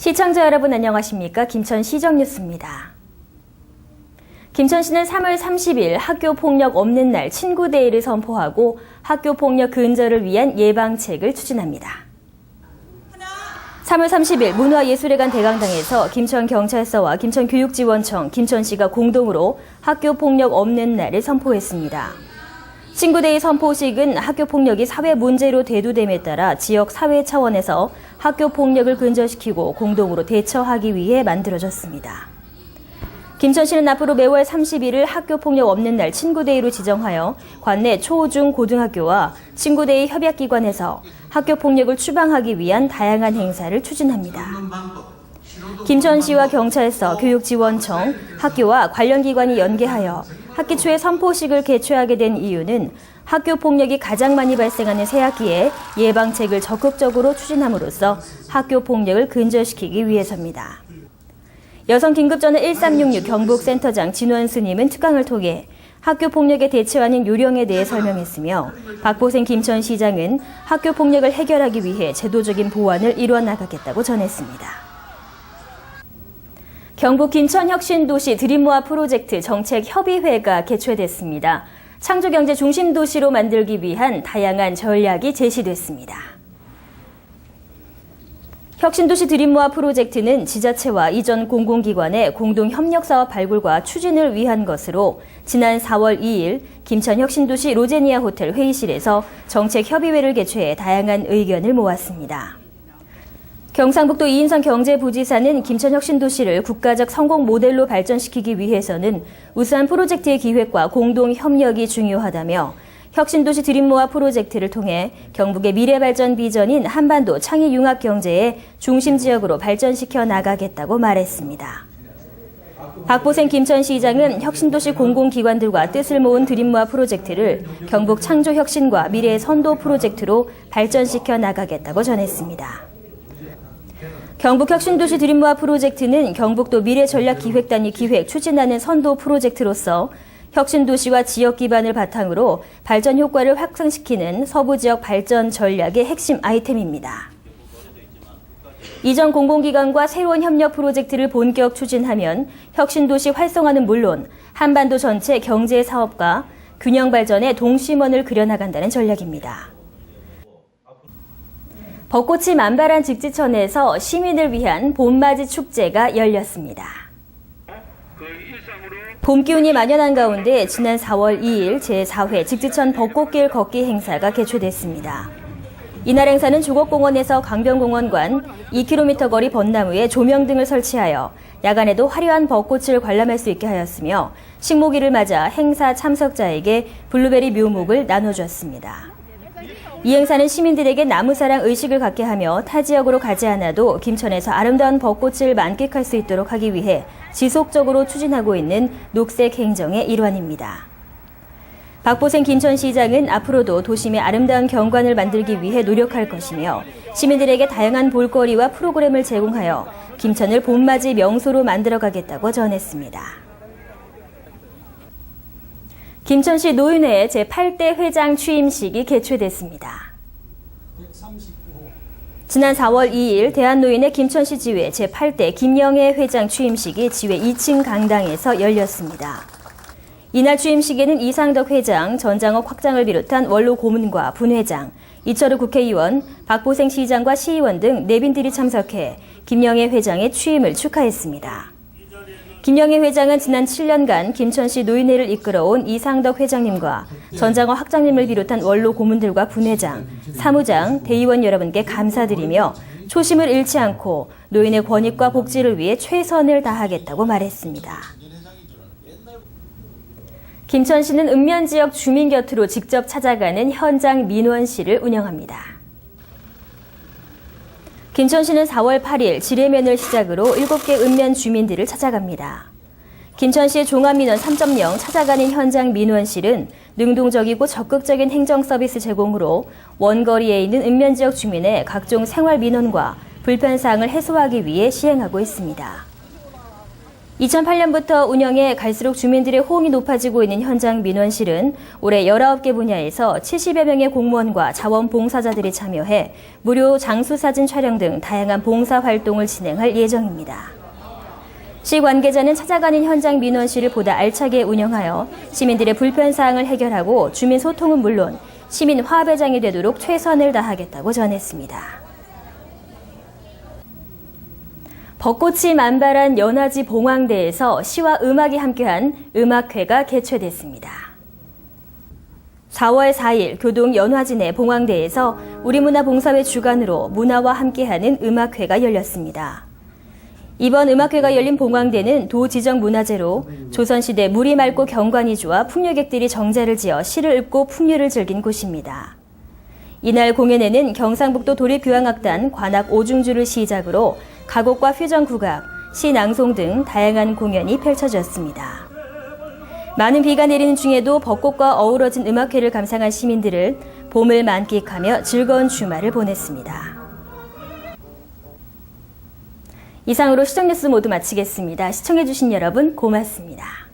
시청자 여러분 안녕하십니까? 김천시정 뉴스입니다. 김천시는 3월 30일 학교폭력 없는 날 친구데이를 선포하고 학교폭력 근절을 위한 예방책을 추진합니다. 3월 30일 문화예술회관 대강당에서 김천경찰서와 김천교육지원청, 김천시가 공동으로 학교폭력 없는 날을 선포했습니다. 친구데이 선포식은 학교폭력이 사회 문제로 대두됨에 따라 지역 사회 차원에서 학교폭력을 근절시키고 공동으로 대처하기 위해 만들어졌습니다. 김천시는 앞으로 매월 30일을 학교폭력 없는 날 친구데이로 지정하여 관내 초, 중, 고등학교와 친구데이 협약기관에서 학교폭력을 추방하기 위한 다양한 행사를 추진합니다. 김천시와 경찰서, 교육지원청, 학교와 관련 기관이 연계하여 학기 초에 선포식을 개최하게 된 이유는 학교폭력이 가장 많이 발생하는 새학기에 예방책을 적극적으로 추진함으로써 학교폭력을 근절시키기 위해서입니다. 여성긴급전화 1366 경북센터장 진원수님은 특강을 통해 학교폭력에 대처하는 요령에 대해 설명했으며 박보생 김천시장은 학교폭력을 해결하기 위해 제도적인 보완을 이루어 나가겠다고 전했습니다. 경북 김천혁신도시 드림모아 프로젝트 정책협의회가 개최됐습니다. 창조경제 중심도시로 만들기 위한 다양한 전략이 제시됐습니다. 혁신도시 드림모아 프로젝트는 지자체와 이전 공공기관의 공동협력사업 발굴과 추진을 위한 것으로 지난 4월 2일 김천혁신도시 로제니아 호텔 회의실에서 정책협의회를 개최해 다양한 의견을 모았습니다. 경상북도 이인성 경제부지사는 김천혁신도시를 국가적 성공 모델로 발전시키기 위해서는 우수한 프로젝트의 기획과 공동 협력이 중요하다며 혁신도시 드림모아 프로젝트를 통해 경북의 미래발전 비전인 한반도 창의융합 경제의 중심 지역으로 발전시켜 나가겠다고 말했습니다. 박보생 김천시장은 혁신도시 공공기관들과 뜻을 모은 드림모아 프로젝트를 경북 창조혁신과 미래의 선도 프로젝트로 발전시켜 나가겠다고 전했습니다. 경북 혁신도시 드림모아 프로젝트는 경북도 미래전략기획단이 기획, 추진하는 선도 프로젝트로서 혁신도시와 지역 기반을 바탕으로 발전 효과를 확산시키는 서부지역 발전 전략의 핵심 아이템입니다. 이전 공공기관과 새로운 협력 프로젝트를 본격 추진하면 혁신도시 활성화는 물론 한반도 전체 경제 사업과 균형 발전의 동심원을 그려나간다는 전략입니다. 벚꽃이 만발한 직지천에서 시민을 위한 봄맞이 축제가 열렸습니다. 봄 기운이 만연한 가운데 지난 4월 2일 제4회 직지천 벚꽃길 걷기 행사가 개최됐습니다. 이날 행사는 조곡공원에서 강변공원관 2km 거리 벚나무에 조명 등을 설치하여 야간에도 화려한 벚꽃을 관람할 수 있게 하였으며 식목일을 맞아 행사 참석자에게 블루베리 묘목을 나눠주었습니다. 이 행사는 시민들에게 나무사랑 의식을 갖게 하며 타 지역으로 가지 않아도 김천에서 아름다운 벚꽃을 만끽할 수 있도록 하기 위해 지속적으로 추진하고 있는 녹색 행정의 일환입니다. 박보생 김천시장은 앞으로도 도심의 아름다운 경관을 만들기 위해 노력할 것이며 시민들에게 다양한 볼거리와 프로그램을 제공하여 김천을 봄맞이 명소로 만들어가겠다고 전했습니다. 김천시 노인회 제8대 회장 취임식이 개최됐습니다. 지난 4월 2일 대한노인회 김천시 지회 제8대 김영애 회장 취임식이 지회 2층 강당에서 열렸습니다. 이날 취임식에는 이상덕 회장, 전장업 확장을 비롯한 원로 고문과 분회장, 이철우 국회의원, 박보생 시장과 시의원 등 내빈들이 참석해 김영애 회장의 취임을 축하했습니다. 김영애 회장은 지난 7년간 김천시 노인회를 이끌어온 이상덕 회장님과 전장업 학장님을 비롯한 원로 고문들과 분회장, 사무장, 대의원 여러분께 감사드리며 초심을 잃지 않고 노인의 권익과 복지를 위해 최선을 다하겠다고 말했습니다. 김천시는 읍면지역 주민 곁으로 직접 찾아가는 현장 민원실을 운영합니다. 김천시는 4월 8일 지뢰면을 시작으로 7개 읍면 주민들을 찾아갑니다. 김천시의 종합민원 3.0 찾아가는 현장 민원실은 능동적이고 적극적인 행정 서비스 제공으로 원거리에 있는 읍면지역 주민의 각종 생활 민원과 불편사항을 해소하기 위해 시행하고 있습니다. 2008년부터 운영해 갈수록 주민들의 호응이 높아지고 있는 현장 민원실은 올해 19개 분야에서 70여 명의 공무원과 자원봉사자들이 참여해 무료 장수사진 촬영 등 다양한 봉사활동을 진행할 예정입니다. 시 관계자는 찾아가는 현장 민원실을 보다 알차게 운영하여 시민들의 불편사항을 해결하고 주민 소통은 물론 시민 화합회장이 되도록 최선을 다하겠다고 전했습니다. 벚꽃이 만발한 연화지 봉황대에서 시와 음악이 함께한 음악회가 개최됐습니다. 4월 4일 교동 연화지 내 봉황대에서 우리문화봉사회 주관으로 문화와 함께하는 음악회가 열렸습니다. 이번 음악회가 열린 봉황대는 도지정문화재로 조선시대 물이 맑고 경관이 좋아 풍류객들이 정자를 지어 시를 읊고 풍류를 즐긴 곳입니다. 이날 공연에는 경상북도 도립교향악단 관악 오중주를 시작으로 가곡과 퓨전국악, 시낭송 등 다양한 공연이 펼쳐졌습니다. 많은 비가 내리는 중에도 벚꽃과 어우러진 음악회를 감상한 시민들은 봄을 만끽하며 즐거운 주말을 보냈습니다. 이상으로 시정뉴스 모두 마치겠습니다. 시청해주신 여러분 고맙습니다.